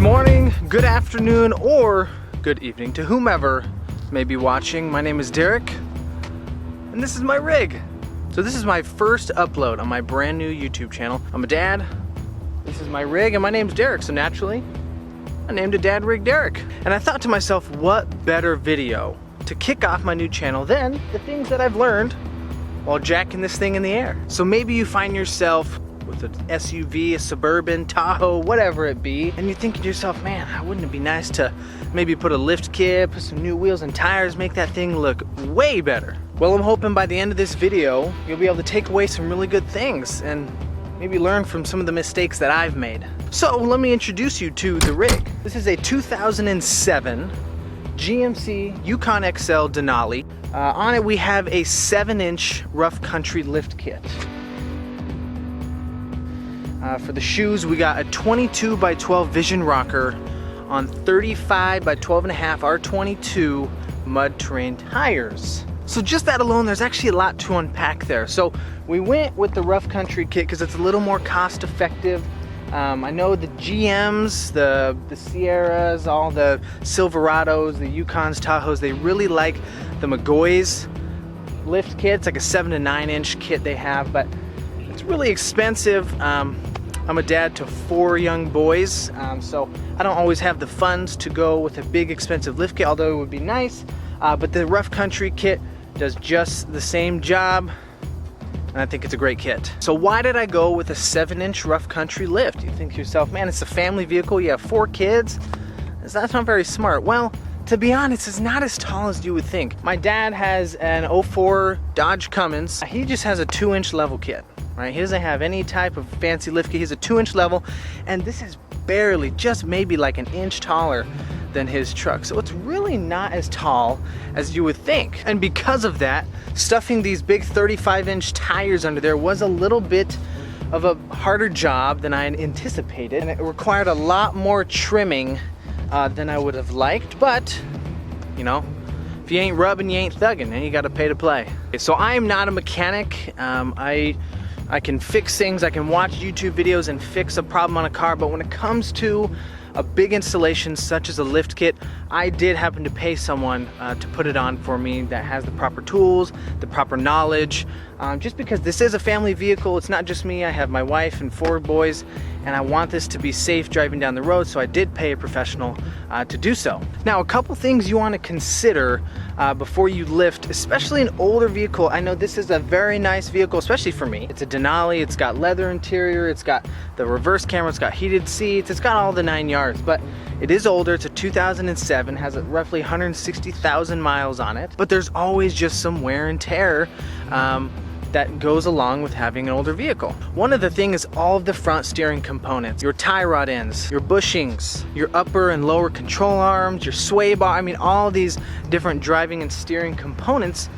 morning, good afternoon, or good evening to whomever may be watching. My name is Derek, and this is my rig. So this is my first upload on my brand new YouTube channel. I'm a dad, this is my rig, and my name's Derek, so naturally, I named it Dad Rig Derek. And I thought to myself, what better video to kick off my new channel than the things that I've learned while jacking this thing in the air. So maybe you find yourself with an SUV, a Suburban, Tahoe, whatever it be, and you're thinking to yourself, man, wouldn't it be nice to maybe put a lift kit, put some new wheels and tires, make that thing look way better. Well, I'm hoping by the end of this video, you'll be able to take away some really good things and maybe learn from some of the mistakes that I've made. So let me introduce you to the rig. This is a 2007 GMC Yukon XL Denali. On it we have a 7-inch rough country lift kit. For the shoes, we got a 22 by 12 Vision rocker on 35 by 12.5 R22 mud terrain tires. So just that alone, there's actually a lot to unpack there. So we went with the rough country kit because it's a little more cost effective. I know the GMs, the Sierras, all the Silverados, the Yukons, Tahoes, they really like the McGoy's lift kit. It's like a 7 to 9 inch kit they have, but it's really expensive. I'm a dad to 4 young boys, so I don't always have the funds to go with a big expensive lift kit, although it would be nice. But the rough country kit does just the same job, and I think it's a great kit. So why did I go with a 7-inch rough country lift? You think to yourself, man, it's a family vehicle, you have 4 kids. That's not very smart. Well, to be honest, it's not as tall as you would think. My dad has an 04 Dodge Cummins. He just has a 2-inch level kit. Right, he doesn't have any type of fancy lift kit. He's a 2-inch level, and this is barely, just maybe like an inch taller than his truck. So it's really not as tall as you would think. And because of that, stuffing these big 35-inch tires under there was a little bit of a harder job than I had anticipated, and it required a lot more trimming than I would have liked. But you know, if you ain't rubbing, you ain't thugging, and you got to pay to play. So I am not a mechanic. I can fix things, I can watch YouTube videos and fix a problem on a car, but when it comes to a big installation such as a lift kit, I did happen to pay someone to put it on for me that has the proper tools, the proper knowledge, just because this is a family vehicle. It's not just me, I have my wife and 4 boys, and I want this to be safe driving down the road, so I did pay a professional to do so. Now, a couple things you want to consider before you lift, especially an older vehicle. I know this is a very nice vehicle, especially for me. It's a Denali, it's got leather interior, it's got the reverse camera, it's got heated seats, it's got all the 9 yards, but it is older. It's a 2007, has roughly 160,000 miles on it, but there's always just some wear and tear that goes along with having an older vehicle. One of the things is all of the front steering components, your tie rod ends, your bushings, your upper and lower control arms, your sway bar, I mean all these different driving and steering components.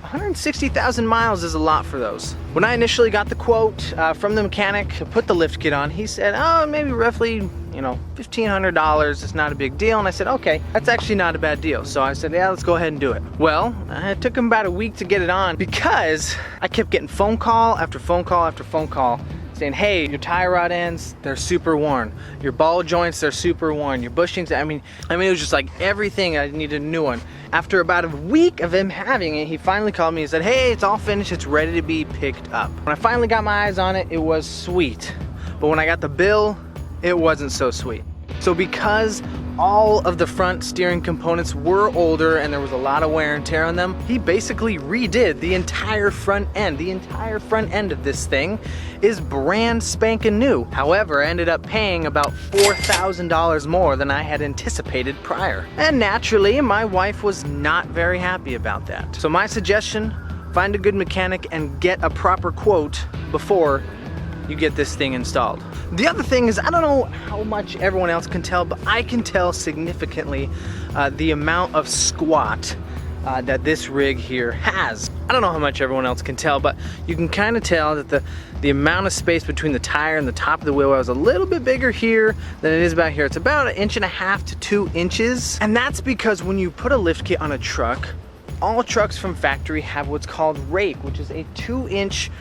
160,000 miles is a lot for those. When I initially got the quote from the mechanic to put the lift kit on, he said, oh, maybe roughly, you know, $1,500, it's not a big deal. And I said, okay, that's actually not a bad deal. So I said, yeah, let's go ahead and do it. Well, it took him about a week to get it on because I kept getting phone call after phone call after phone call saying, hey, your tie rod ends, they're super worn. Your ball joints, they're super worn. Your bushings, I mean, it was just like everything, I needed a new one. After about a week of him having it, he finally called me and said, hey, it's all finished, it's ready to be picked up. When I finally got my eyes on it, it was sweet. But when I got the bill, it wasn't so sweet. So because all of the front steering components were older and there was a lot of wear and tear on them, he basically redid the entire front end. The entire front end of this thing is brand spanking new. However, I ended up paying about $4,000 more than I had anticipated prior. And naturally, my wife was not very happy about that. So my suggestion, find a good mechanic and get a proper quote before you get this thing installed. The other thing is, I don't know how much everyone else can tell, but I can tell significantly the amount of squat that this rig here has. I don't know how much everyone else can tell, but you can kind of tell that the amount of space between the tire and the top of the wheel was a little bit bigger here than it is about here. It's about 1.5 to 2 inches, and that's because when you put a lift kit on a truck, all trucks from factory have what's called rake, which is a 2-inch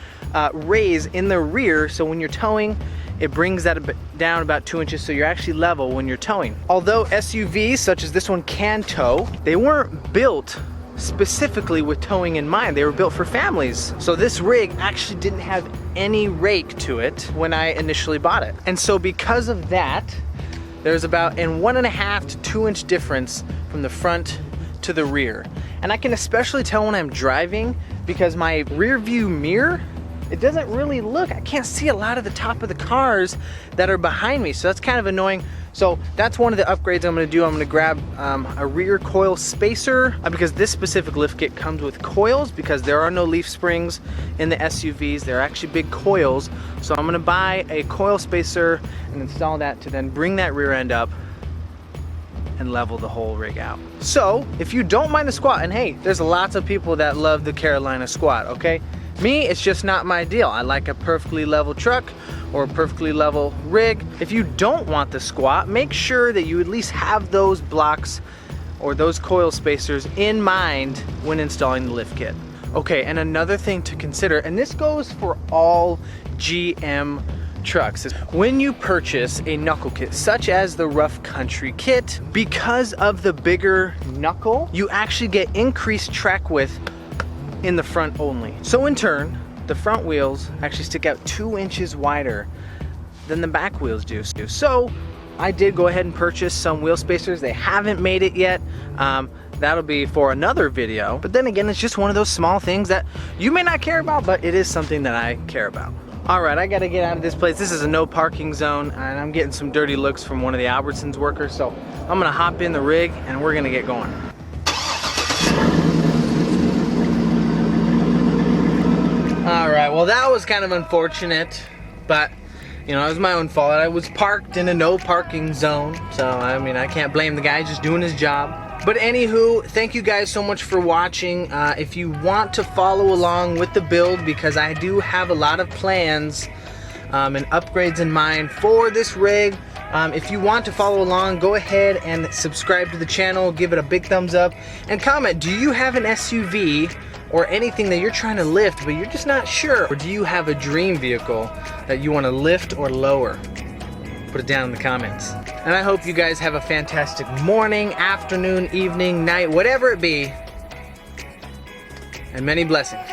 raise in the rear, so when you're towing it brings that down about 2 inches so you're actually level when you're towing. Although SUVs such as this one can tow, they weren't built specifically with towing in mind. They were built for families. So this rig actually didn't have any rake to it when I initially bought it. And so because of that, there's about a 1.5 to 2 inch difference from the front to the rear. And I can especially tell when I'm driving because my rear view mirror, it doesn't really look, I can't see a lot of the top of the cars that are behind me. So that's kind of annoying. So that's one of the upgrades I'm gonna do. I'm gonna grab a rear coil spacer because this specific lift kit comes with coils because there are no leaf springs in the SUVs. They're actually big coils. So I'm gonna buy a coil spacer and install that to then bring that rear end up and level the whole rig out. So if you don't mind the squat, and hey, there's lots of people that love the Carolina squat, okay? Me, it's just not my deal. I like a perfectly level truck or a perfectly level rig. If you don't want the squat, make sure that you at least have those blocks or those coil spacers in mind when installing the lift kit. Okay, and another thing to consider, and this goes for all GM trucks, is when you purchase a knuckle kit such as the rough country kit, because of the bigger knuckle, you actually get increased track width in the front only. So in turn, the front wheels actually stick out 2 inches wider than the back wheels do. So I did go ahead and purchase some wheel spacers. They haven't made it yet. That'll be for another video. But then again, it's just one of those small things that you may not care about, but it is something that I care about. All right, I gotta get out of this place. This is a no parking zone and I'm getting some dirty looks from one of the Albertsons workers. So I'm gonna hop in the rig and we're gonna get going. All right, well that was kind of unfortunate, but you know, it was my own fault. I was parked in a no parking zone, so I mean, I can't blame the guy, he's just doing his job. But anywho, thank you guys so much for watching. If you want to follow along with the build, because I do have a lot of plans and upgrades in mind for this rig. If you want to follow along, go ahead and subscribe to the channel, give it a big thumbs up, and comment, do you have an SUV or anything that you're trying to lift but you're just not sure? Or do you have a dream vehicle that you want to lift or lower? Put it down in the comments. And I hope you guys have a fantastic morning, afternoon, evening, night, whatever it be, and many blessings.